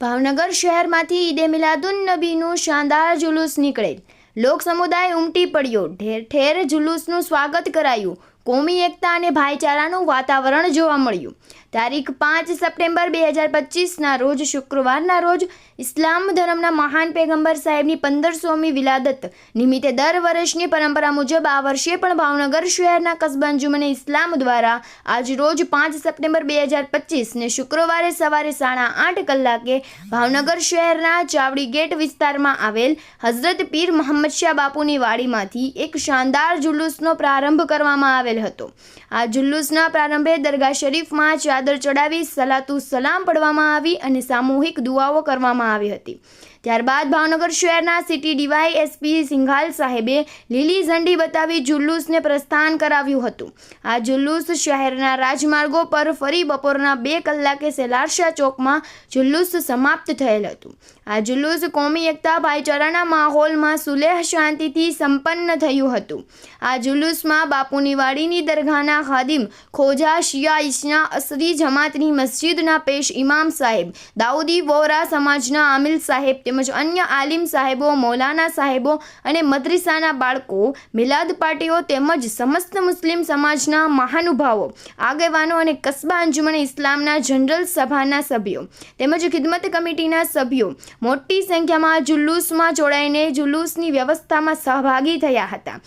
ભાવનગર શહેરમાંથી ઈદે મિલાદુન નબીનું શાનદાર જુલુસ નીકળેલ. લોક સમુદાય ઉમટી પડ્યો. ઠેર ઠેર જુલુસનું સ્વાગત કરાયું. કોમી એકતા અને ભાઈચારાનું વાતાવરણ જોવા મળ્યું. તારીખ 5 સપ્ટેમ્બર 2025ના રોજ શુક્રવારના રોજ ઇસ્લામ ધર્મના મહાન પેગમ્બર સાહેબની 1500મી વિલાદત નિમિત્તે દર વર્ષની પરંપરા મુજબ આ વર્ષે પણ ભાવનગર શહેરના કસ્બા અંજુમને ઇસ્લામ દ્વારા આજ રોજ 5 સપ્ટેમ્બર 2025ને શુક્રવારે સવારે 8:30 કલાકે ભાવનગર શહેરના ચાવડી ગેટ વિસ્તારમાં આવેલ હઝરત પીર મોહમ્મદ શાહ બાપુની વાડીમાંથી એક શાનદાર જુલુસનો પ્રારંભ કરવામાં આવેલ હતો. આ જુલુસના પ્રારંભે દરગાહ શરીફમાં ચાદર ચડાવી સલાતુ સલામ પડવામાં આવી અને સામૂહિક દુઆઓ કરવામાં આવી હતી. ત્યારબાદ ભાવનગર શહેરના સિટી ડીવાયએસપી સિંઘાલ સાહેબે લીલી ઝંડી બતાવી જુલુસને પ્રસ્થાન કરાવ્યું હતું. આ જુલુસ શહેરના રાજમાર્ગો પર ફરી બપોરના 2 કલાકે સેલારશા ચોકમાં જુલુસ સમાપ્ત થયેલ હતું. આ જુલુસ કોમી એકતા ભાઈચારાના માહોલમાં સુલેહ શાંતિથી સંપન્ન થયું હતું. આ જુલુસમાં બાપુની વાડીની દરગાહના ખાદિમ ખોજા શિયા ઇશના અસરી જમાતની મસ્જિદના પેશ ઇમામ સાહેબ, દાઉદી વોરા સમાજના આમિલ સાહેબ તેમજ અન્ય આલિમ સાહેબો, મૌલાના સાહેબો અને મદ્રસાના બાળકો, મિલાદ પાર્ટીઓ તેમજ સમસ્ત મુસ્લિમ સમાજના મહાનુભાવો, આગેવાનો અને કસ્બા અંજુમને ઇસ્લામના જનરલ સભાના સભ્યો તેમજ ખિદમત કમિટીના સભ્યો મોટી સંખ્યામાં જુલુસમાં જોડાઈને જુલુસની વ્યવસ્થામાં સહભાગી થયા હતા.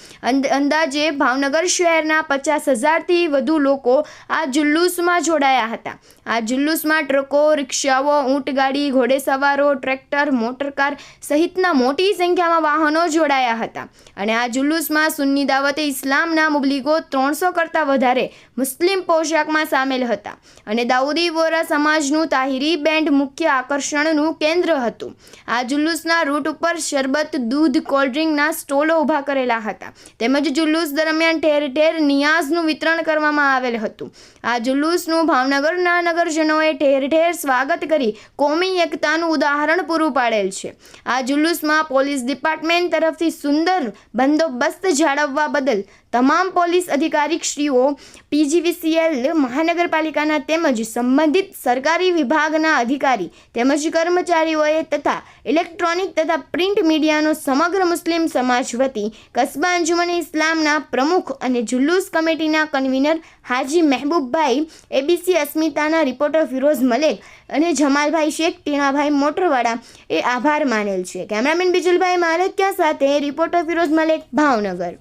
અંદાજે ભાવનગર શહેરના 50,000થી વધુ લોકો આ જુલુસમાં જોડાયા હતા. આ જુલુસમાં ટ્રકો, રિક્ષાઓ, ઊંટગાડી, ઘોડેસવારો, ટ્રેક્ટર, મોટરકાર સહિતના મોટી સંખ્યામાં વાહનો જોડાયા હતા. અને આ જુલુસમાં સુન્ની દાવતે ઇસ્લામના મુબલિગો 300 કરતાં વધારે મુસ્લિમ પોશાકમાં સામેલ હતા અને દાઉદી વોરા સમાજનું તાહિરી બેન્ડ મુખ્ય આકર્ષણનું કેન્દ્ર હતું. આ જુલુસના રૂટ ઉપર શરબત, દૂધ, કોલ્ડ્રિંકના સ્ટોલો ઊભા કરેલા હતા તેમજ જુલુસ દરમિયાન ઠેર ઠેર નિયાઝનું વિતરણ કરવામાં આવેલ હતું. આ જુલુસનું ભાવનગરના નગરજનોએ ઠેર ઠેર સ્વાગત કરી કોમી એકતાનું ઉદાહરણ પૂરું પાડેલ છે. આ જુલુસમાં પોલીસ ડિપાર્ટમેન્ટ તરફથી સુંદર બંદોબસ્ત જાળવવા બદલ તમામ પોલીસ અધિકારીશ્રીઓ, PGVCL મહાનગરપાલિકાના તેમજ સંબંધિત સરકારી વિભાગના અધિકારી તેમજ કર્મચારીઓએ તથા ઇલેક્ટ્રોનિક તથા પ્રિન્ટ મીડિયાનો સમગ્ર મુસ્લિમ સમાજ વતી કસ્બા અંજુમને ઇસ્લામના પ્રમુખ અને જુલુસ કમિટીના કન્વીનર હાજી મહેબૂબભાઈ, ABC અસ્મિતાના રિપોર્ટર ફિરોઝ મલેક અને જમાલભાઈ શેખ, ટીણાભાઈ મોટરવાડા એ આભાર માનેલ છે. કેમેરામેન બિજલભાઈ માલકિયા સાથે રિપોર્ટર ફિરોઝ મલેક, ભાવનગર.